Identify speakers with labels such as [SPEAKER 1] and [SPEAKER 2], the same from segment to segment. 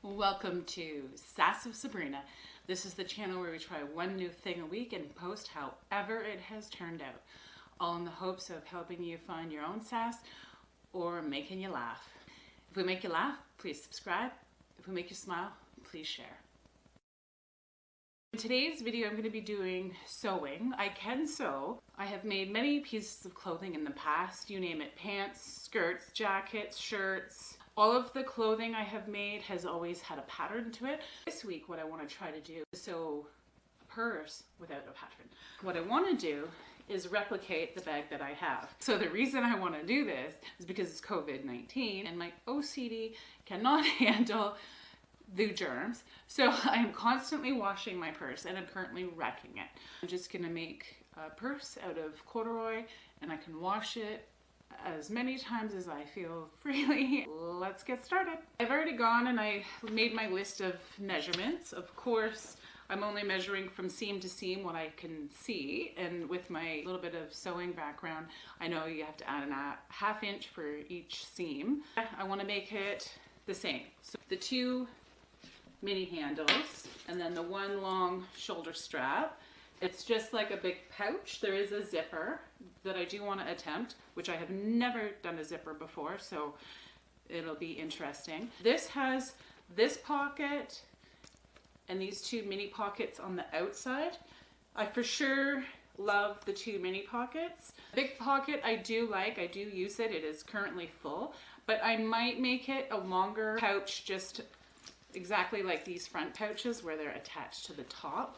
[SPEAKER 1] Welcome to Sass with Sabrina. This is the channel where we try one new thing a week and post however it has turned out, all in the hopes of helping you find your own sass or making you laugh. If we make you laugh, please subscribe. If we make you smile, please share. In today's video, I'm going to be doing sewing. I can sew. I have made many pieces of clothing in the past, you name it, pants, skirts, jackets, shirts. All of the clothing I have made has always had a pattern to it. This week, what I want to try to do is sew a purse without a pattern. What I want to do is replicate the bag that I have. So the reason I want to do this is because it's COVID-19 and my OCD cannot handle the germs. So I'm constantly washing my purse and I'm currently wrecking it. I'm just gonna make a purse out of corduroy and I can wash it as many times as I feel freely. Let's get started. I've already gone and I made my list of measurements. Of course, I'm only measuring from seam to seam what I can see, and with my little bit of sewing background, I know you have to add a half inch for each seam. I want to make it the same. So the two mini handles and then the one long shoulder strap. It's just like a big pouch. There is a zipper that I do want to attempt, which I have never done a zipper before, so it'll be interesting. This has this pocket and these two mini pockets on the outside. I for sure love the two mini pockets. Big pocket I do like, I do use it. It is currently full, but I might make it a longer pouch, just exactly like these front pouches where they're attached to the top,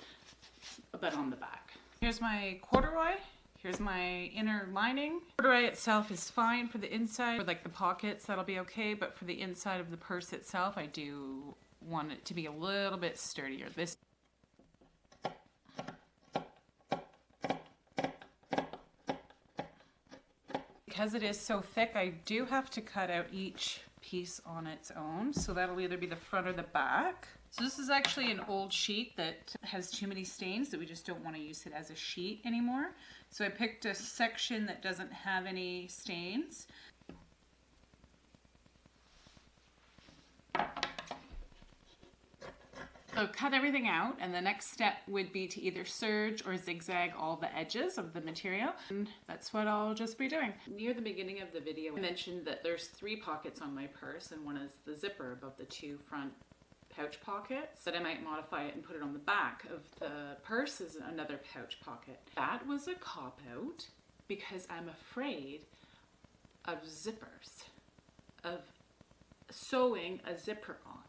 [SPEAKER 1] but on the back. Here's my corduroy. Here's my inner lining. Corduroy itself is fine for the inside, for like the pockets, that'll be okay, but for the inside of the purse itself, I do want it to be a little bit sturdier. Because it is so thick, I do have to cut out each piece on its own, so that'll either be the front or the back. So this is actually an old sheet that has too many stains that we just don't want to use it as a sheet anymore. So I picked a section that doesn't have any stains. So cut everything out, and the next step would be to either serge or zigzag all the edges of the material. And that's what I'll just be doing. Near the beginning of the video, I mentioned that there's 3 pockets on my purse, and one is the zipper above the 2 front pouch pockets. That I might modify it and put it on the back of the purse is another pouch pocket. That was a cop-out because I'm afraid of zippers, of sewing a zipper on.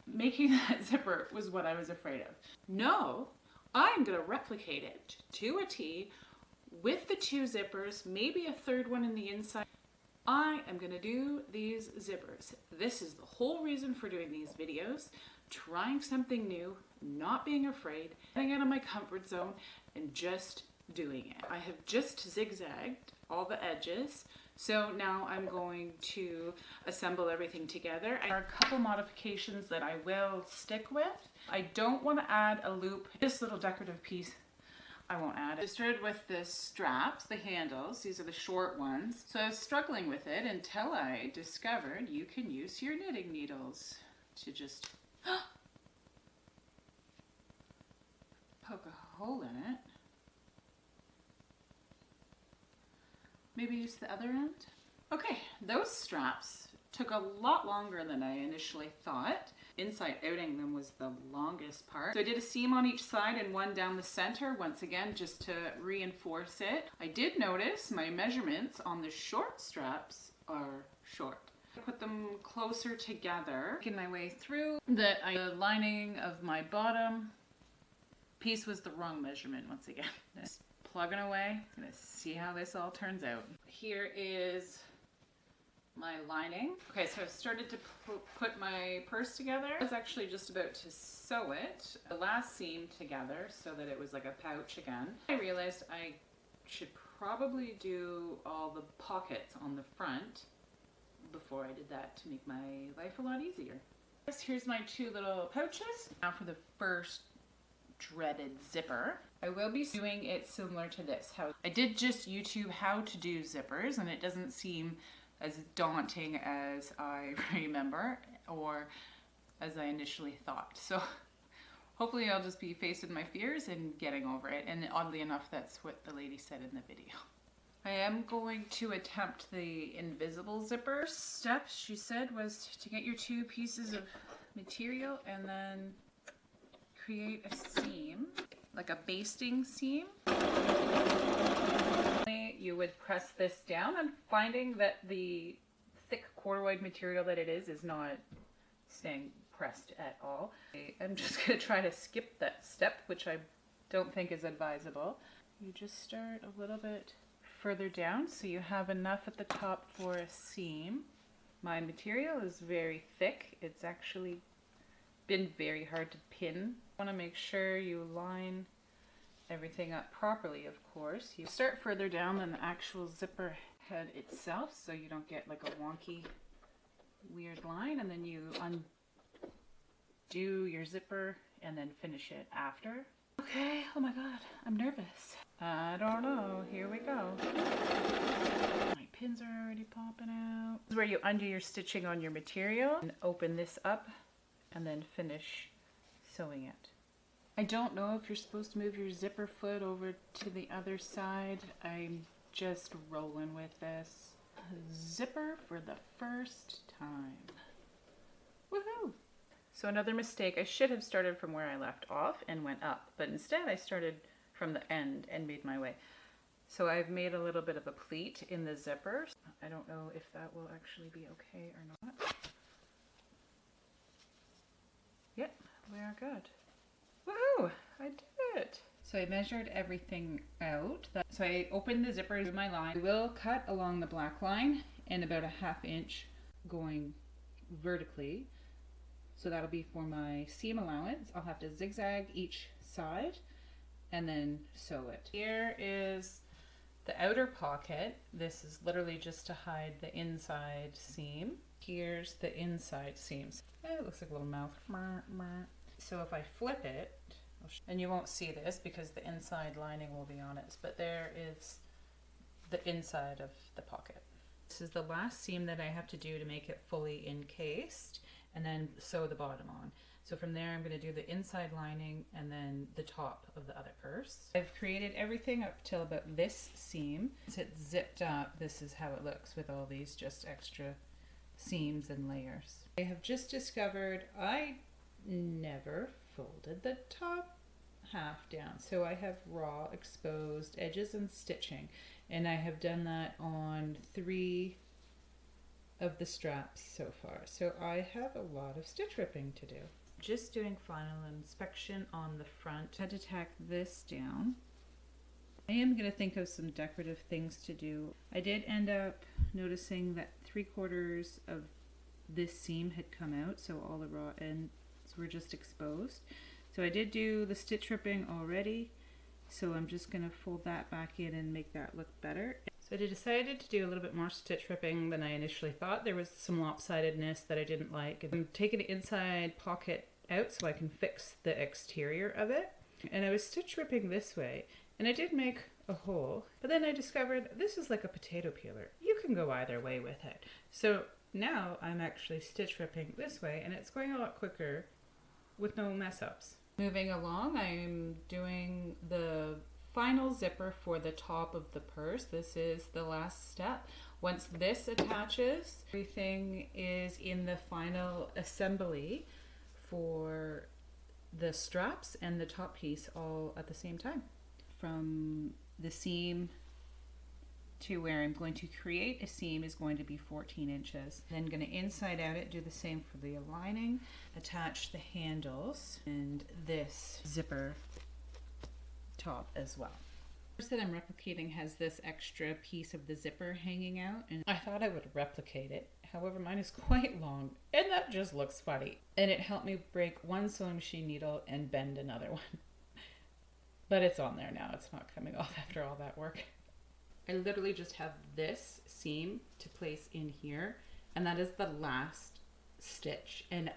[SPEAKER 1] Making that zipper was what I was afraid of. No, I'm gonna replicate it to a T with the 2 zippers, maybe a third one in the inside. I am gonna do these zippers. This is the whole reason for doing these videos, trying something new, not being afraid, getting out of my comfort zone and just doing it. I have just zigzagged all the edges. So now I'm going to assemble everything together. There are a couple modifications that I will stick with. I don't want to add a loop. This little decorative piece, I won't add it. I started with the straps, the handles. These are the short ones. So I was struggling with it until I discovered you can use your knitting needles to just poke a hole in it. Maybe use the other end. Okay, those straps took a lot longer than I initially thought. Inside outing them was the longest part. So I did a seam on each side and one down the center, once again, just to reinforce it. I did notice my measurements on the short straps are short. I put them closer together, making my way through. The lining of my bottom piece was the wrong measurement once again. Plugging away. Gonna see how this all turns out. Here is my lining. Okay, so I've started to put my purse together. I was actually just about to sew it, the last seam together so that it was like a pouch again. I realized I should probably do all the pockets on the front before I did that to make my life a lot easier. Here's my 2 little pouches. Now for the first dreaded zipper. I will be doing it similar to this. I did just YouTube how to do zippers and it doesn't seem as daunting as I remember or as I initially thought. So hopefully I'll just be facing my fears and getting over it. And oddly enough, that's what the lady said in the video. I am going to attempt the invisible zipper. Steps, she said, was to get your 2 pieces of material and then create a seam, like a basting seam. You would press this down. I'm finding that the thick corduroy material that it is not staying pressed at all. I'm just going to try to skip that step, which I don't think is advisable. You just start a little bit further down so you have enough at the top for a seam. My material is very thick. It's actually been very hard to pin. You want to make sure you line everything up properly, of course. You start further down than the actual zipper head itself so you don't get like a wonky weird line, and then you undo your zipper and then finish it after. Okay, oh my god, I'm nervous. I don't know, here we go. My pins are already popping out. This is where you undo your stitching on your material and open this up and then finish sewing it. I don't know if you're supposed to move your zipper foot over to the other side. I'm just rolling with this. Zipper for the first time. Woohoo! So another mistake, I should have started from where I left off and went up, but instead I started from the end and made my way. So I've made a little bit of a pleat in the zipper. I don't know if that will actually be okay or not. Yep, we are good. Woohoo! I did it! So I measured everything out. So I opened the zipper through my line. I will cut along the black line and about a 1/2 inch going vertically. So that'll be for my seam allowance. I'll have to zigzag each side and then sew it. Here is the outer pocket. This is literally just to hide the inside seam. Here's the inside seams. It looks like a little mouth. So if I flip it, and you won't see this because the inside lining will be on it, but there is the inside of the pocket. This is the last seam that I have to do to make it fully encased, and then sew the bottom on. So from there I'm going to do the inside lining and then the top of the other purse. I've created everything up till about this seam. Once it's zipped up, this is how it looks with all these just extra seams and layers. I have just discovered I never folded the top half down. So I have raw exposed edges and stitching, and I have done that on 3 of the straps so far. So I have a lot of stitch ripping to do. Just doing final inspection on the front. I had to tack this down. I am going to think of some decorative things to do. I did end up noticing that 3/4 of this seam had come out, so all the raw ends were just exposed. So I did do the stitch ripping already, so I'm just going to fold that back in and make that look better. So I decided to do a little bit more stitch ripping than I initially thought. There was some lopsidedness that I didn't like. I'm taking the inside pocket out so I can fix the exterior of it. And I was stitch ripping this way, and I did make a hole, but then I discovered this is like a potato peeler. You can go either way with it. So now I'm actually stitch ripping this way, and it's going a lot quicker with no mess ups. Moving along, I'm doing the final zipper for the top of the purse. This is the last step. Once this attaches, everything is in the final assembly for the straps and the top piece all at the same time. From the seam to where I'm going to create a seam is going to be 14 inches. Then going to inside out it, do the same for the lining, attach the handles and this zipper top as well. The purse that I'm replicating has this extra piece of the zipper hanging out, and I thought I would replicate it. However, mine is quite long and that just looks funny. And it helped me break one sewing machine needle and bend another one. But it's on there now, it's not coming off after all that work. I literally just have this seam to place in here, and that is the last stitch. And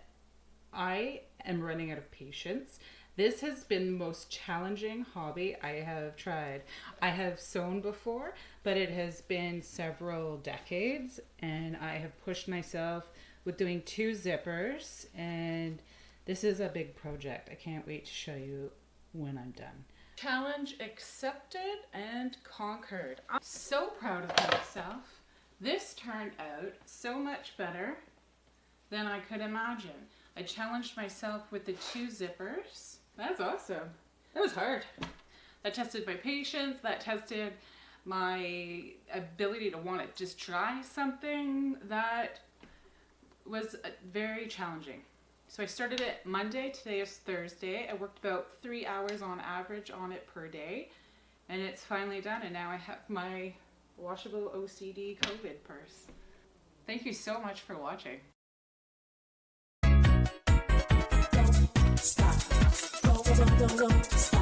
[SPEAKER 1] I am running out of patience. This has been the most challenging hobby I have tried. I have sewn before, but it has been several decades, and I have pushed myself with doing 2 zippers, and this is a big project. I can't wait to show you when I'm done. Challenge accepted and conquered. I'm so proud of myself. This turned out so much better than I could imagine. I challenged myself with the 2 zippers. That's awesome. That was hard. That tested my patience. That tested my ability to want to just try something that was very challenging. So I started it Monday. Today is Thursday. I worked about 3 hours on average on it per day. And it's finally done. And now I have my washable OCD COVID purse. Thank you so much for watching.
[SPEAKER 2] Stop. Don't stop.